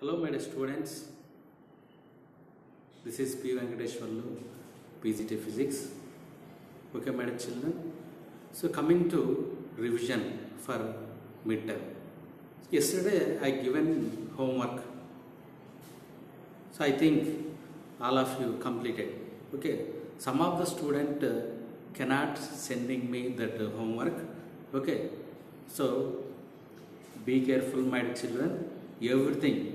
Hello, my dear students. This is P. Venkateshwarlu, PGT Physics. Okay, my dear children. So, coming to revision for midterm. Yesterday, I given homework. So, I think all of you completed. Okay, some of the student cannot sending me that homework. Okay, so be careful, my dear children. Everything.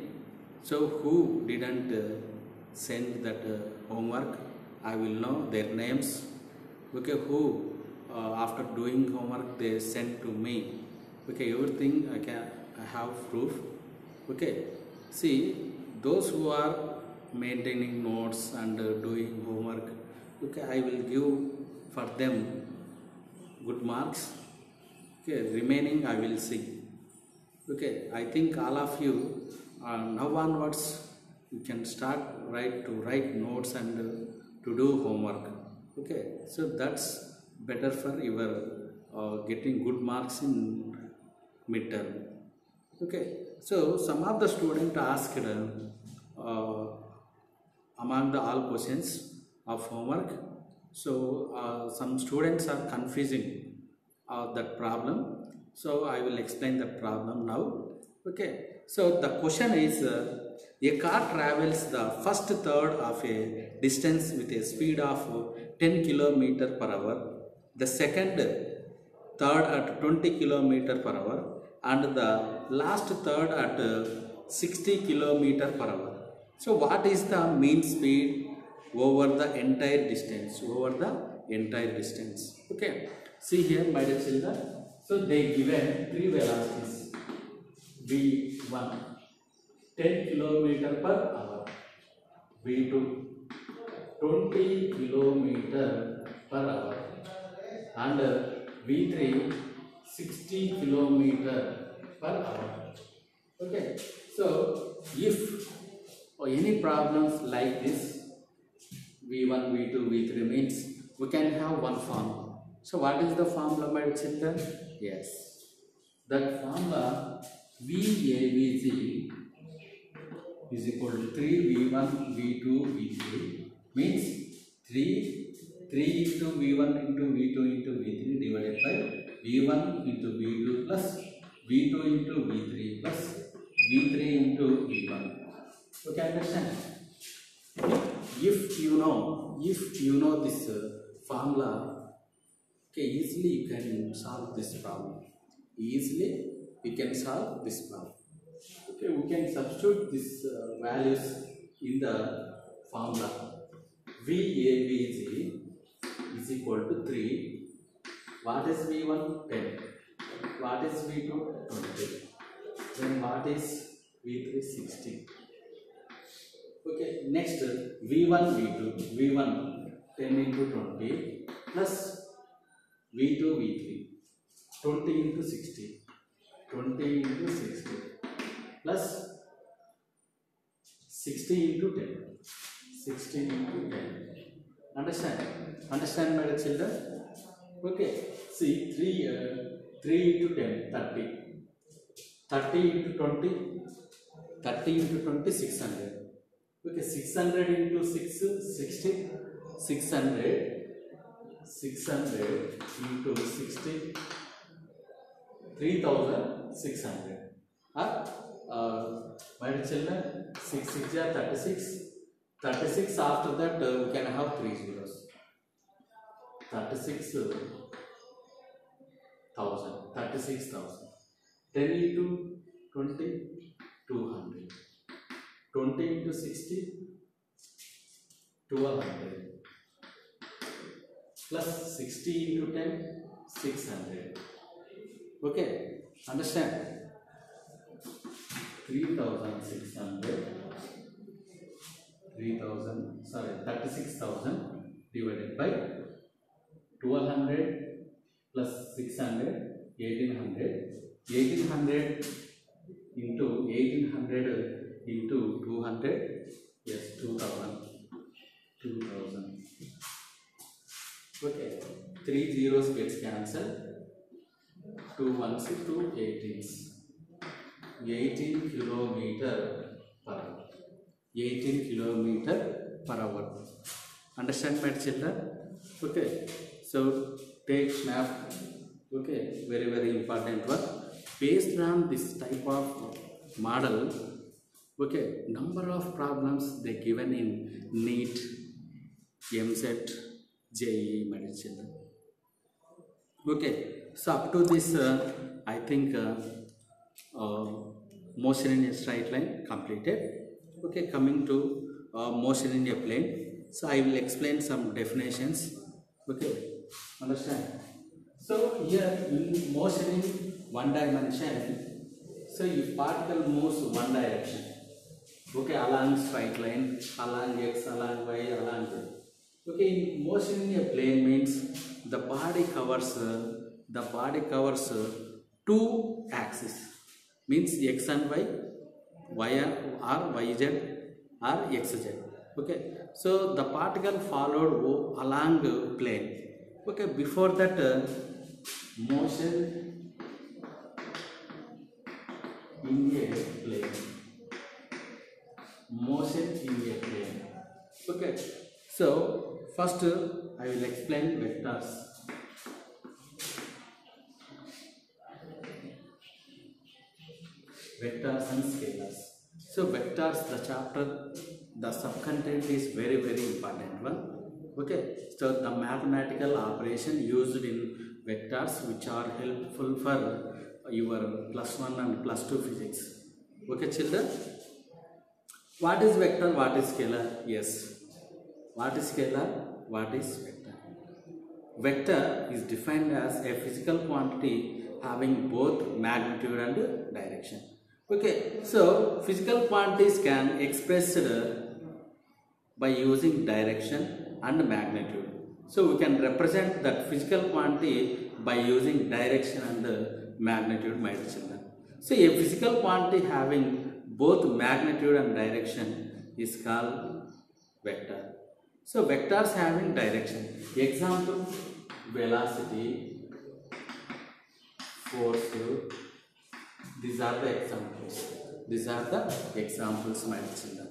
So who didn't send that homework, I will know their names. Okay, who after doing homework they sent to me. Okay, everything I have proof. Okay, see those who are maintaining notes and doing homework. Okay, I will give for them good marks. Okay, remaining I will see. Okay, I think all of you now onwards you can start to write notes and to do homework. Okay, so that's better for your getting good marks in midterm. Okay, so some of the students asked among the all questions of homework. So some students are confusing that problem. So I will explain the problem now. Okay. So the question is a car travels the first third of a distance with a speed of 10 km per hour, the second third at 20 km per hour, and the last third at 60 km per hour. So what is the mean speed over the entire distance? Okay. See here, my dear children. So they given three velocities. V1 10 km per hour, V2 20 km per hour, and V3 60 km per hour. Okay, so if any problems like this, V1, V2, V3 means we can have one formula. So what is the formula, my children? Yes, that formula VAVG is equal to 3V1 V2 V3 means 3 into V1 into V2 into V3 divided by V1 into V2 plus V2 into V3 plus V3 into V1. Okay, understand? If you know this formula, okay, easily you can solve this problem. We can solve this problem. Okay, we can substitute these values in the formula. VAVG is equal to 3. What is V1? 10. What is V2? 20. Then what is V3? 60. Okay, next V1, V2. V1 10 into 20 plus V2, V3 20 into 60. 20 into 60 plus 60 into 10. 60 into 10. Understand, my dear children? Okay. See, 3 into 10, 30. 30 into 20, 30 into 20, 600. Okay, 600 into 6, 60. 600 into 60, 3600. My dear children, 6 6 are 36. 36 after that we can have 3 zeros. 36,000. 36,000. 10 into 20, 200. 20 into 60, 1200. Plus 60 into 10, 600. Okay, understand? 36,000 divided by 1200 plus 600, 1800. 1800 into 1800 into 200, yes, 2000. 2000. Okay, 3 zeros gets cancelled. 2 ones, 2 18s. 18 kilometer 18 kilometer per hour. Understand, my children? Okay, so take map. Okay, very very important one. Based on this type of model, okay, number of problems they given in NEET, MCET, JEE, my children. Okay, so up to this I think motion in a straight line completed. Okay, coming to motion in a plane. So I will explain some definitions. Okay, understand? So here in motion in one dimension, so if particle moves one direction, okay, along straight line, along x, along y, along z. Okay, in motion in a plane means the body covers two axes, means x and y, y or yz or xz. Okay, so the particle followed along plane. Okay, before that motion in a plane, motion in a plane. Okay, so first I will explain vectors. Vectors and scalars. So vectors, the chapter, the subcontent is very very important one. Okay, so the mathematical operation used in vectors which are helpful for your +1 and +2 physics. Okay children, what is vector, what is scalar? Yes, what is scalar, what is vector? Vector is defined as a physical quantity having both magnitude and direction. Okay, so physical quantities can expressed by using direction and magnitude. So we can represent that physical quantity by using direction and magnitude, my children. So a physical quantity having both magnitude and direction is called vector. So vectors having direction. Example, velocity, force. These are the examples. These are the examples, my children.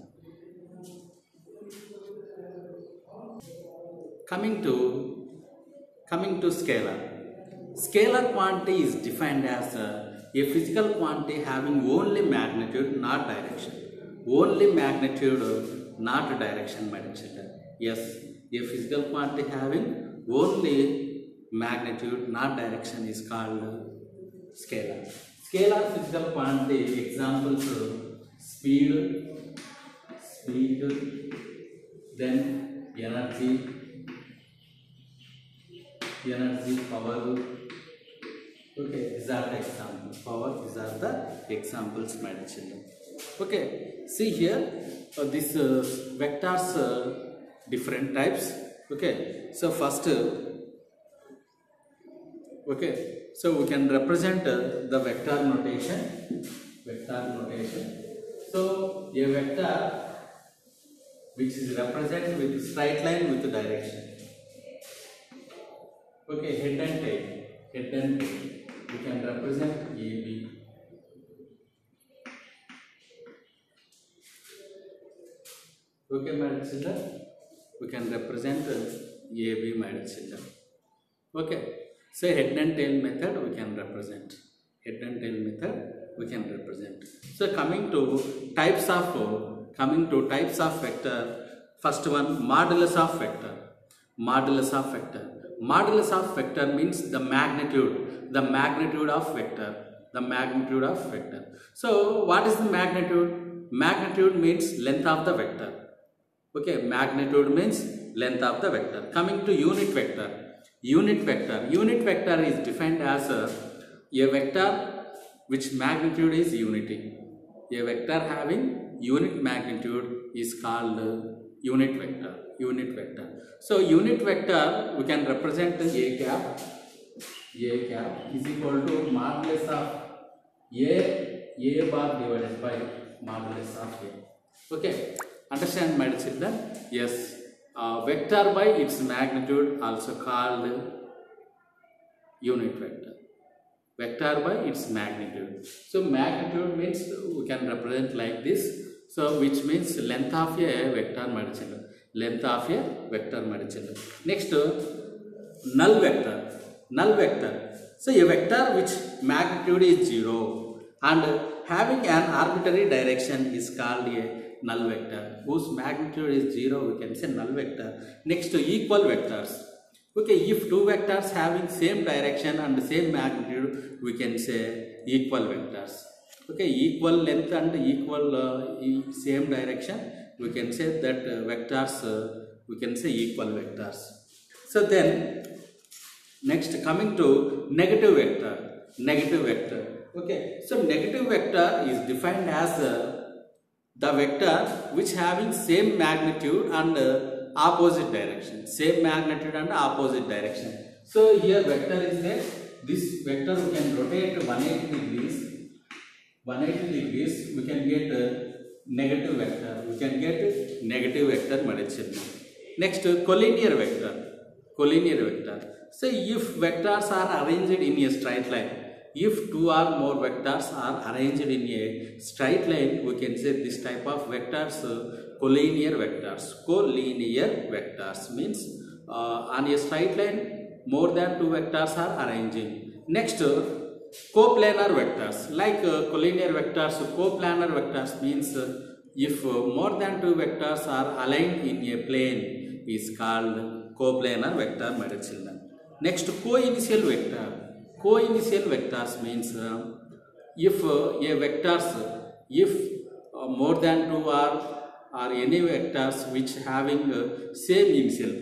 Coming to scalar. Scalar quantity is defined as a physical quantity having only magnitude, not direction. Only magnitude, not direction, my children. Yes, a physical quantity having only magnitude, not direction is called scalar. Scalar physical quantity examples: speed, then energy, power. Okay, these are the examples. Power, these are the examples, my children. Okay, see here, these vectors, different types. Okay, so first, okay, so we can represent the vector notation. So a vector which is represented with straight line with direction. Okay, head and tail. We can represent AB. Okay, my children, we can represent AB, my children. Okay, so head and tail method we can represent. So coming to types of vector. First one, modulus of vector. Modulus of vector means the magnitude of vector. So what is the magnitude? Magnitude means length of the vector. Okay, magnitude means length of the vector. Coming to unit vector. Unit vector is defined as a vector which magnitude is unity. A vector having unit magnitude is called unit vector. So unit vector we can represent a cap is equal to modulus of a bar divided by modulus of a. Okay, understand, my children? Yes, vector by its magnitude also called unit vector. Vector by its magnitude. So magnitude means we can represent like this. So which means length of a vector ಮಾಡಿಚಿಲ್ಲ, length of a vector ಮಾಡಿಚಿಲ್ಲ. Next null vector. Null vector. So a vector which magnitude is 0 and having an arbitrary direction is called a null vector. Whose magnitude is 0 we can say null vector. Next equal vectors. Okay, if two vectors having same direction and same magnitude we can say equal vectors. Okay, equal length and equal same direction we can say that vectors we can say equal vectors. So then next coming to negative vector. Negative vector. Okay, so negative vector is defined as the vector which having same magnitude and opposite direction. Same magnitude and opposite direction. So here vector is there. This vector we can rotate 180 degrees. 180 degrees we can get negative vector. We can get negative vector ಮಾಡಿಚಿಲ್ಲ. Next collinear vector. Collinear vector. So if vectors are arranged in a straight line, if two or more vectors are arranged in a straight line, we can say this type of vectors collinear vectors. Collinear vectors means on a straight line more than two vectors are arranging. Next coplanar vectors. Like collinear vectors, coplanar vectors means if more than two vectors are aligned in a plane is called coplanar vector ಮಾಡಿಚಿಲ್ಲ. Next co-initial vector. Co-initial vectors means if a vectors if more than two are any vectors which having same initial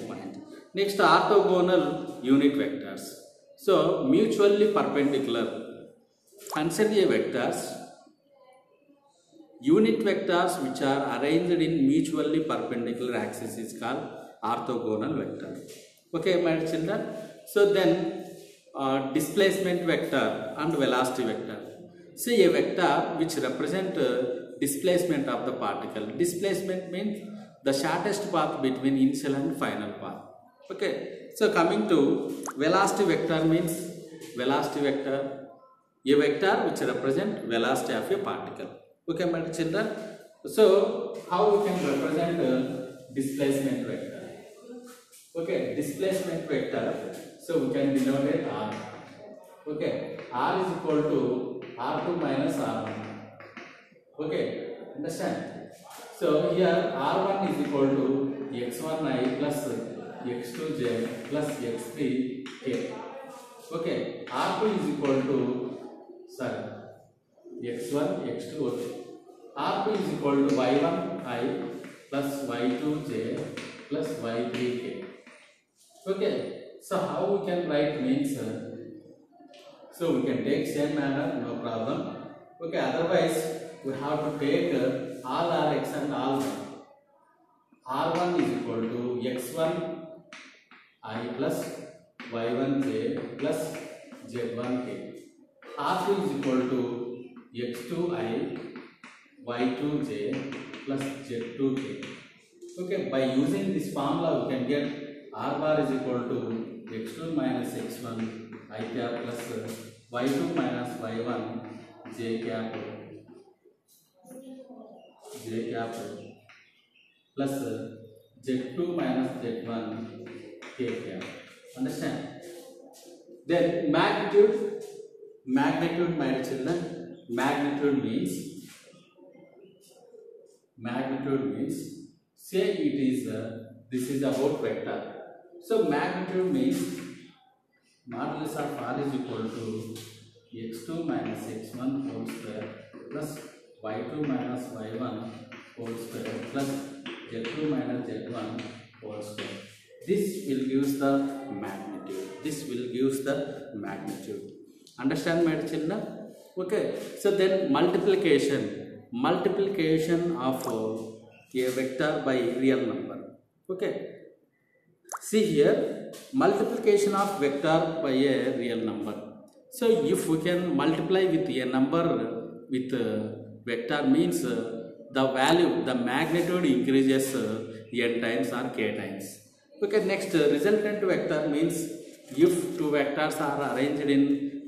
point. Next orthogonal unit vectors. So mutually perpendicular. Consider a vectors unit vectors which are arranged in mutually perpendicular axis is called orthogonal vector. Okay, my children. So then displacement vector and velocity vector. See a vector which represent displacement of the particle. Displacement means the shortest path between initial and final path. Okay, so coming to velocity vector means velocity vector, a vector which represent velocity of a particle. Okay, my children. So how we can represent displacement vector? Okay, displacement vector. So we can denote it R. Okay, R is equal to R2 minus R1. Okay, understand? So here R1 is equal to x1i plus x2j plus x3k. Okay, R2 is equal to x1, x2. Okay, R2 is equal to y1i plus y2j plus y3k. Okay, so how we can write means so we can take same manner, no problem. Okay, otherwise we have to take all Rx and all y. R1 is equal to x1 I plus y1j plus z1k. R2 is equal to x2i y2j plus z2k. Okay, by using this formula we can get R bar is equal to x2 minus x1 I cap plus y2 minus y1 j cap plus z2 minus z1 k cap. Understand? Then magnitude my children, magnitude means say it is this is about vector. So magnitude means modulus of R is equal to x2 minus x1 whole square plus y2 minus y1 whole square plus z2 minus z1 whole square. This will gives the magnitude. Understand, my children? Okay, so then multiplication of a vector by real number. Okay, see here multiplication of vector by a real number. So if we can multiply with a number with vector means the value, the magnitude increases n times or k times. Okay, next resultant vector means if two vectors are arranged in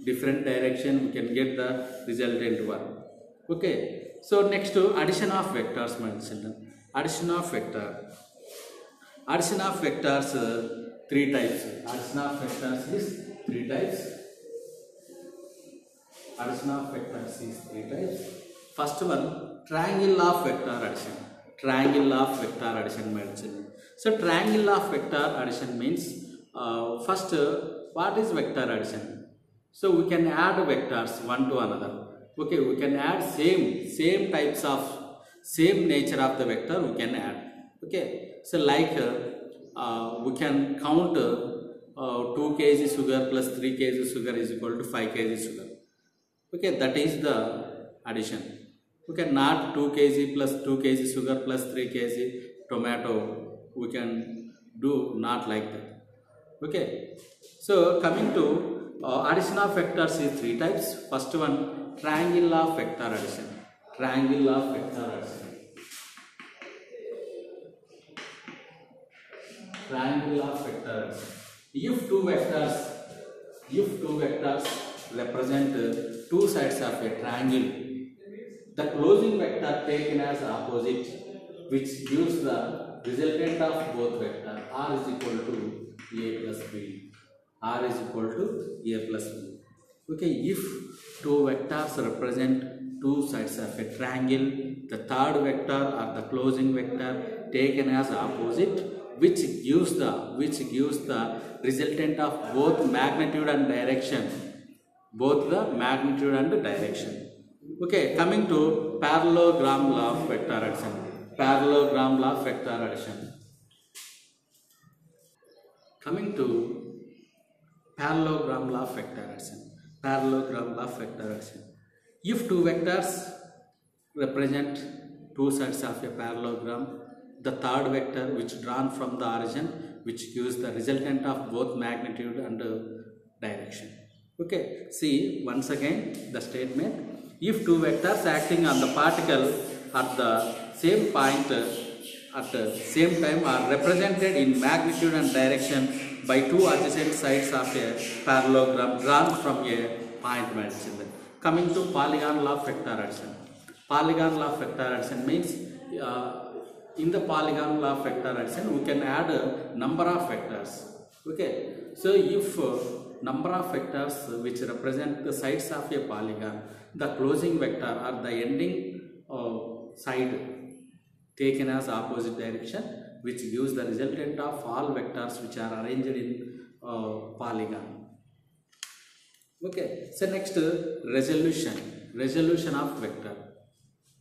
different direction we can get the resultant one. Okay, So next addition of vectors, my children. Addition of vector. Addition of vectors three types. Addition of vectors is three types. Addition of vectors is three types. First one, triangle of vector addition. Triangle of vector addition, my children. So triangle of vector addition means first what is vector addition? So we can add vectors one to another. Okay, we can add same types of same nature of the vector we can add. Okay, so like we can count 2 kg sugar plus 3 kg sugar is equal to 5 kg sugar. Okay, that is the addition. Okay, not 2 kg plus 2 kg sugar plus 3 kg tomato. We can do not like that. Okay, so coming to addition of vectors is three types. First one, triangle of vector addition. Triangle of vector addition. Triangle of vector addition. If two vectors represent two sides of a triangle, the closing vector taken as opposite, which gives the resultant of both vector r is equal to a plus b. R is equal to a plus b. Okay, if two vectors represent two sides of a triangle, the third vector or the closing vector taken as opposite, which gives the resultant of both magnitude and direction. Both the magnitude and direction. Okay, coming to parallelogram law of vector addition. Parallelogram law of vector addition. Coming to parallelogram law of vector addition. Parallelogram law of vector addition. If two vectors represent two sides of a parallelogram, the third vector which drawn from the origin, which gives the resultant of both magnitude and direction. Okay, see once again the statement. If two vectors acting on the particle at the same point at the same time are represented in magnitude and direction by two adjacent sides of a parallelogram drawn from a point children. Coming to polygon law of vector addition. Polygon law of vector addition means in the polygon law of vector addition we can add a number of vectors. Okay, so if number of vectors which represent the sides of a polygon, the closing vector or the ending side taken as opposite direction, which gives the resultant of all vectors which are arranged in polygon. Okay, so next resolution of vector,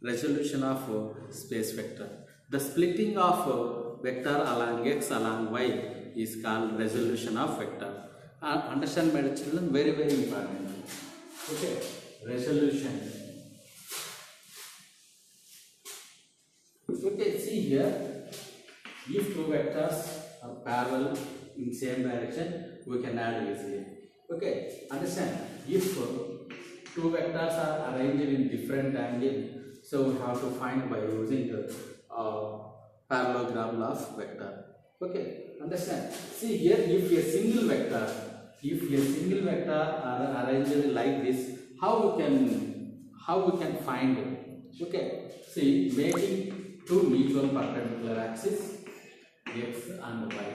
resolution of space vector. The splitting of vector along x along y is called resolution of vector. Understand, my children, very important. Okay, resolution. Okay, see here, if two vectors are parallel in same direction, we can add easily. Okay, understand, if two vectors are arranged in different angle, so we have to find by using the parallelogram law of vector. Okay, understand. See here, if a single vector are arranged like this, how we can find it? Okay, see, making two mutual perpendicular axis x and y.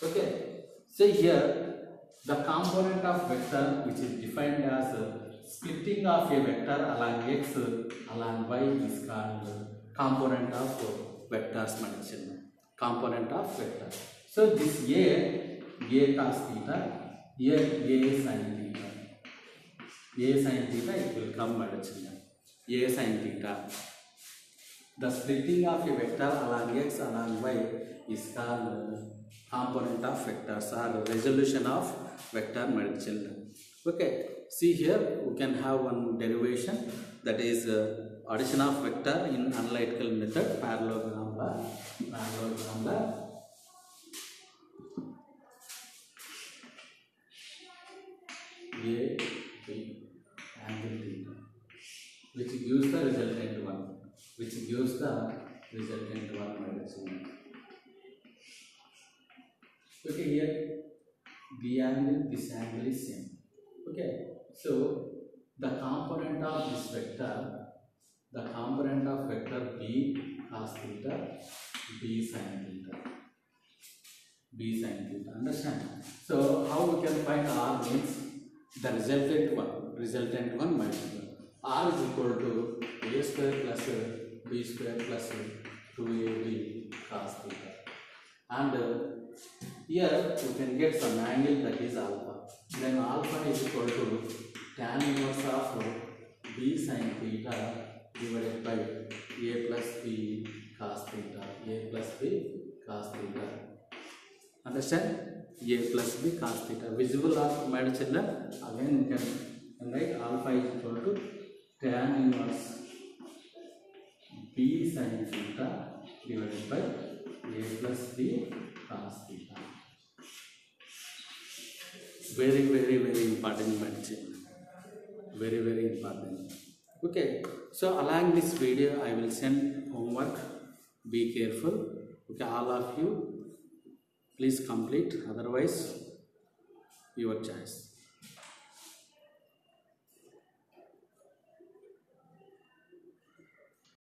Okay, see here, the component of vector which is defined as splitting of a vector along x along y is called component of vectors mentioned. Component of vector. So this a cos theta, here a sin theta. A sin theta, it will come mentioned. A sin theta. The splitting of a vector along x along y is called component of vectors or resolution of vector mentioned. Okay, see here we can have one derivation, that is addition of vector in analytical method, parallelogram law. A B angle theta, which gives the resultant one. Okay, here this angle is same. Okay, so the component of this vector the component of vector b cos theta, b sin theta, b sin theta. Understand? So how we can find r means the resultant one minus 1. R is equal to a square plus b square plus 2ab cos theta. And here you can get some angle, that is alpha. Then alpha is equal to tan inverse of b sin theta divided by a plus b cos theta. A plus b cos theta. Understand? A plus b cos theta. Visible of my children. Again you can write alpha is equal to tan inverse b sin theta divided by a plus b cos theta. Very important, my children. Very important. Okay, so along this video I will send homework. Be careful. Okay, all of you please complete, otherwise your choice.